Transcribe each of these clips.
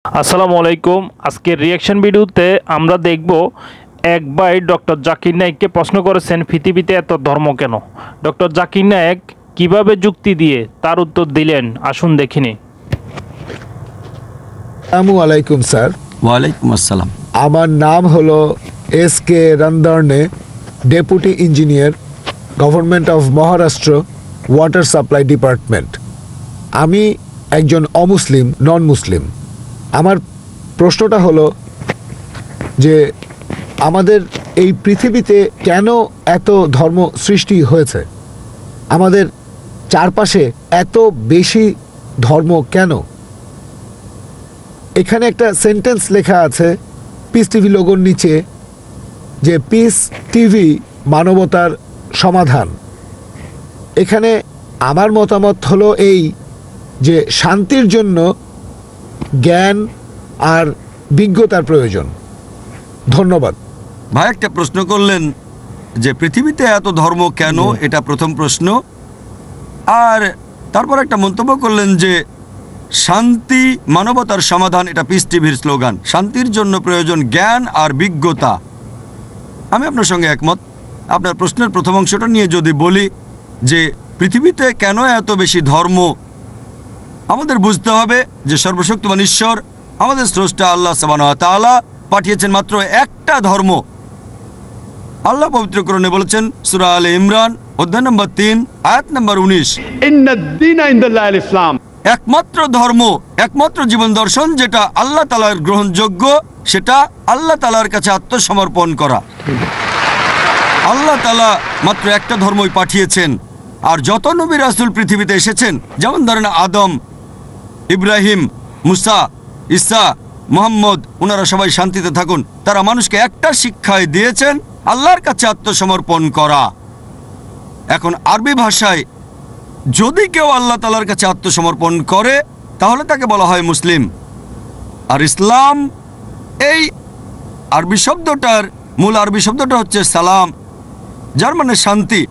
আসসালামু আলাইকুম। আজকের রিয়াকশন ভিডিওতে আমরা দেখব এক ভাই ডক্টর জাকির নায়েককে প্রশ্ন করেছেন পৃথিবীতে এত ধর্ম কেন। ডক্টর জাকির নায়েক কিভাবে যুক্তি দিয়ে তার উত্তর দিলেন, আসুন দেখিনি। আসসালামু আলাইকুম স্যার। ওয়ালাইকুম আসসালাম। আমার নাম হলো S K. Randarne, deputy engineer, government of Maharashtra, water supply department. আমি একজন অমুসলিম, নন মুসলিম। আমার প্রশ্নটা হলো যে আমাদের এই পৃথিবীতে কেন এত ধর্ম সৃষ্টি হয়েছে? আমাদের চারপাশে এত বেশি ধর্ম কেন? এখানে একটা সেন্টেন্স লেখা আছে পিস টিভি লোগোর নিচে, যে পিস টিভি মানবতার সমাধান। এখানে আমার মতামত হলো এই যে শান্তির জন্য জ্ঞান আর বিজ্ঞতার প্রয়োজন। ধন্যবাদ ভাই, একটা প্রশ্ন করলেন যে পৃথিবীতে এত ধর্ম কেন, এটা প্রথম প্রশ্ন। আর তারপর একটা মন্তব্য করলেন যে শান্তি মানবতার সমাধান, এটা পিস টিভির স্লোগান। শান্তির জন্য প্রয়োজন জ্ঞান আর বিজ্ঞতা। আমি আপনার সঙ্গে একমত। আপনার প্রশ্নের প্রথম অংশটা নিয়ে যদি বলি যে পৃথিবীতে কেন এত বেশি ধর্ম, আমাদের বুঝতে হবে যে সর্বশক্তিমান ঈশ্বর, আমাদের স্রষ্টা আল্লাহ সুবহানাহু ওয়া তাআলা পাঠিয়েছেন মাত্র একটা ধর্ম। আল্লাহ পবিত্র কোরআনে বলেছেন, সূরা আলে ইমরান অধ্যায় নম্বর 3 আয়াত নম্বর 19, ইন্নাদ-দীনা ইনদাল্লাহিল ইসলাম। একমাত্র ধর্ম, একমাত্র জীবন দর্শন যেটা আল্লাহ তাআলার গ্রহণযোগ্য, সেটা আল্লাহ তাআলার কাছে আত্মসমর্পণ করা। আল্লাহ তাআলা মাত্র একটা ধর্মই পাঠিয়েছেন। আর যত নবী রাসূল পৃথিবীতে এসেছেন, যেমন ধরেন আদম, ইব্রাহিম, মুসা, ঈসা, মুহাম্মদ, ওনারা সবাই শান্তিতে থাকুন। তারা মানুষকে একটা শিক্ষাই দিয়েছেন, আল্লাহর কাছে আত্মসমর্পণ করা। এখন আরবি ভাষায় যদি কেউ আল্লাহ তাআলার কাছে আত্মসমর্পণ করে তাহলে তাকে বলা হয় মুসলিম। আর ইসলাম, এই আরবি শব্দটার মূল আরবি শব্দটা হচ্ছে সালাম, যার মানে শান্তি।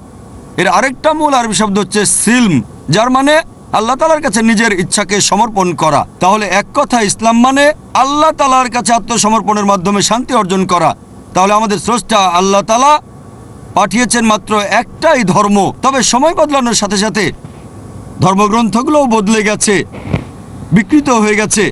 এর আরেকটা মূল আরবি শব্দ হচ্ছে সিলম, যার মানে আল্লাহ তাআলার কাছে নিজের ইচ্ছাকে সমর্পণ করা। তাহলে এক কথা ইসলাম মানে আল্লাহ তাআলার কাছে আত্মসমর্পণের মাধ্যমে শান্তি অর্জন করা। তাহলে আমাদের স্রষ্টা আল্লাহ তাআলা পাঠিয়েছেন মাত্র একটাই ধর্ম। তবে সময় বদলানোর সাথে সাথে ধর্মগ্রন্থগুলোও বদলে গেছে, বিকৃত হয়ে গেছে,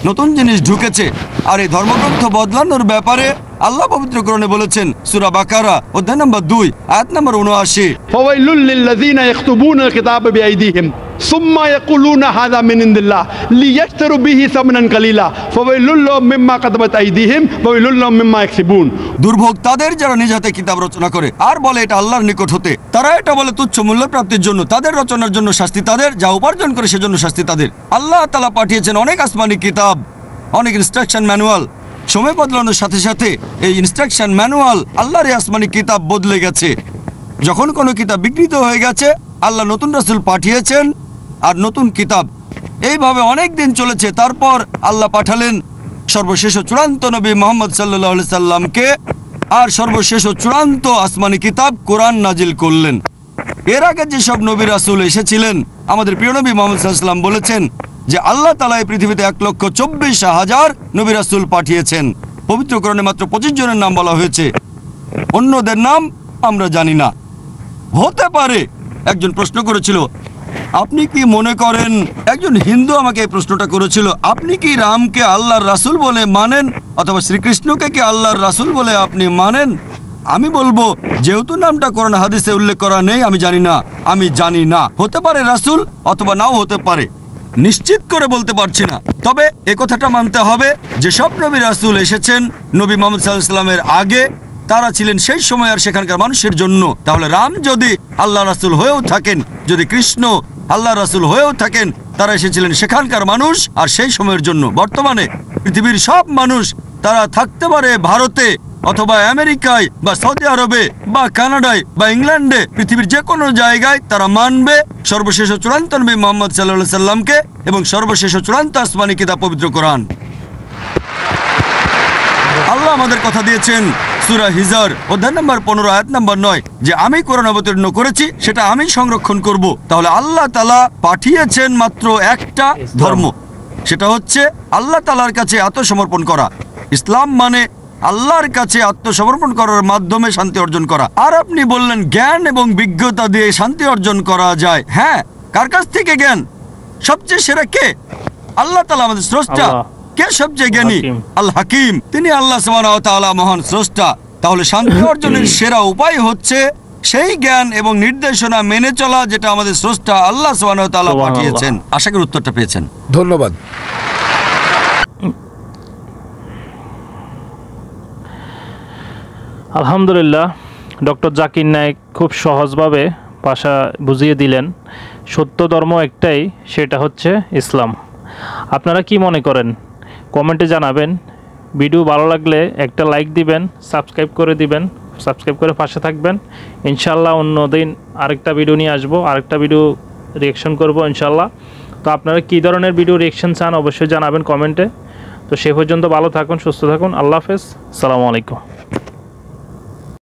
নতুন জিনিস ঢুকেছে। আর এই ধর্মগ্রন্থ বদলানোর ব্যাপারে আল্লাহ পবিত্র কোরআনে বলেছেন, সূরা বাকারা অধ্যায় নম্বর 2 আয়াত নম্বর 79, ফাওয়াইলুল লিল্লাযিনা ইয়াকতুবুনাল কিতাবা বিআইদিহিম সুম্মা ইয়াকুলুনা হাযা মিন ইনদিল্লাহ লিয়াশতারু বিহি সামনান কালিলা ফাওয়াইলুল লাহুম মিম্মা কাতাবাত আইদিহিম ওয়াইলুল লাহুম মিম্মা ইয়াকসিবুন। দুর্ভোগ তাদের যারা নিজ হাতে কিতাব রচনা করে আর বলে এটা আল্লাহর নিকট হতে। তারা এটা বলে তুচ্ছ মূল্য প্রাপ্তির জন্য। তাদের রচনার জন্য শাস্তি তাদের, যা উপার্জন করে সেজন্য শাস্তি তাদের। আল্লাহ তাআলা পাঠিয়েছেন অনেক আসমানি কিতাব, অনেক ইনস্ট্রাকশন ম্যানুয়াল। সময় বদলানোর সাথে সাথে এই ইনস্ট্রাকশন ম্যানুয়াল, আল্লাহর এই আসমানি কিতাব বদলে গেছে। যখন কোনো কিতাব বিকৃত হয়ে গেছে, আল্লাহ নতুন রাসূল পাঠিয়েছেন আর নতুন কিতাব। এইভাবে অনেক দিন চলেছে। তারপর আল্লাহ পাঠালেন সর্বশেষ ও চূড়ান্ত নবী মুহাম্মদ সাল্লাল্লাহু আলাইহি সাল্লামকে, আর সর্বশেষ ও চূড়ান্ত আসমানি কিতাব কোরআন নাজিল করলেন। এর আগে যেসব নবী রাসূল এসেছিলেন, আমাদের প্রিয় নবী মুহাম্মদ সাল্লাল্লাহু আলাইহি সাল্লাম বলেছেন যে আল্লাহ তাআলা এই পৃথিবীতে 1,24,000 নবী রাসূল পাঠিয়েছেন। পবিত্র কোরআনে মাত্র 25 জনের নাম বলা হয়েছে, অন্যদের নাম আমরা জানি না। হতে পারে একজন প্রশ্ন করেছিল, আপনি কি মনে করেন, একজন হিন্দু আমাকে এই প্রশ্নটা করেছিল, আপনি কি রামকে আল্লাহর রাসূল বলে মানেন, অথবা শ্রীকৃষ্ণকে কি আল্লাহর রাসূল বলে আপনি মানেন? আমি বলবো, যেহেতু নামটা কোরআন হাদিসে উল্লেখ করা নেই, আমি জানি না। হতে পারে রাসূল, অথবা নাও হতে পারে, নিশ্চিত করে বলতে পারছি না। তবে এ কথাটা মানতে হবে, যেসব নবী রাসূল এসেছেন নবী মুহাম্মদ সাল্লাল্লাহু আলাইহি ওয়াসাল্লামের আগে, তারা ছিলেন সেই সময় আর সেখানকার মানুষের জন্য। তাহলে রাম যদি আল্লাহ রাসূল হয়েও থাকেন, যদি কৃষ্ণ আল্লাহ রাসূল হয়েও থাকেন, তারা এসেছিলেন সেখানকার মানুষ আর সেই সময়ের জন্য। বর্তমানে পৃথিবীর সব মানুষ, তারা থাকতে পারে ভারতে অথবা আমেরিকায় বা সৌদি আরবে বা কানাডায় বা ইংল্যান্ডে, পৃথিবীর যে কোনো জায়গায় তারা মানবে সর্বশেষ ও চূড়ান্ত নবী মুহাম্মদ সাল্লাল্লাহু আলাইহি সাল্লামকে এবং সর্বশেষ ও চূড়ান্ত আসমানি কিতাব পবিত্র কোরআন। আল্লাহ আমাদের কথা দিয়েছেন সূরা হিজর অধ্যায় নম্বর 15 আয়াত নম্বর 9 যে আমি কোরআন অবতীর্ণ করেছি, সেটা আমি সংরক্ষণ করব। তাহলে আল্লাহ তাআলা পাঠিয়েছেন মাত্র একটা ধর্ম। সেটা হচ্ছে আল্লাহ তাআলার কাছে আত্মসমর্পণ করা। ইসলাম মানে আল্লাহর কাছে আত্মসমর্পণ করার মাধ্যমে শান্তি অর্জন করা। আর আপনি বললেন জ্ঞান এবং বিজ্ঞতা দিয়ে শান্তি অর্জন করা যায়। হ্যাঁ, কার কাছ থেকে জ্ঞান? সবচেয়ে সেরা কে? আল্লাহ তাআলা আমাদের স্রষ্টা। আল্লাহ। কে সবচেয়ে জ্ঞানী? হাকিম। আল হাকিম। তিনি আল্লাহ সুবহানাহু ওয়া তাআলা মহান স্রষ্টা। তাহলে শান্তি অর্জনের সেরা উপায় হচ্ছে সেই জ্ঞান এবং নির্দেশনা মেনে চলা যেটা আমাদের স্রষ্টা আল্লাহ সুবহানাহু ওয়া তাআলা সুবহানাল্লাহ। পাঠিয়েছেন। আশা করি উত্তরটা পেয়েছেন। ধন্যবাদ। আলহামদুলিল্লাহ, ডক্টর জাকির নায়েক খুব সহজভাবে ভাষা বুঝিয়ে দিলেন। সত্য ধর্ম একটাই, সেটা হচ্ছে ইসলাম। আপনারা কি মনে করেন কমেন্টে জানাবেন। ভিডিও ভালো লাগলে একটা লাইক দিবেন, সাবস্ক্রাইব করে দিবেন, সাবস্ক্রাইব করে পাশে থাকবেন। ইনশাল্লাহ অন্যদিন আরেকটা ভিডিও নিয়ে আসবো, আরেকটা ভিডিও রিয়েকশন করব ইনশাল্লাহ। তো আপনারা কী ধরনের ভিডিও রিয়েকশন চান অবশ্যই জানাবেন কমেন্টে। তো সে পর্যন্ত ভালো থাকুন, সুস্থ থাকুন। আল্লাহ হাফেজ, আসসালামু আলাইকুম।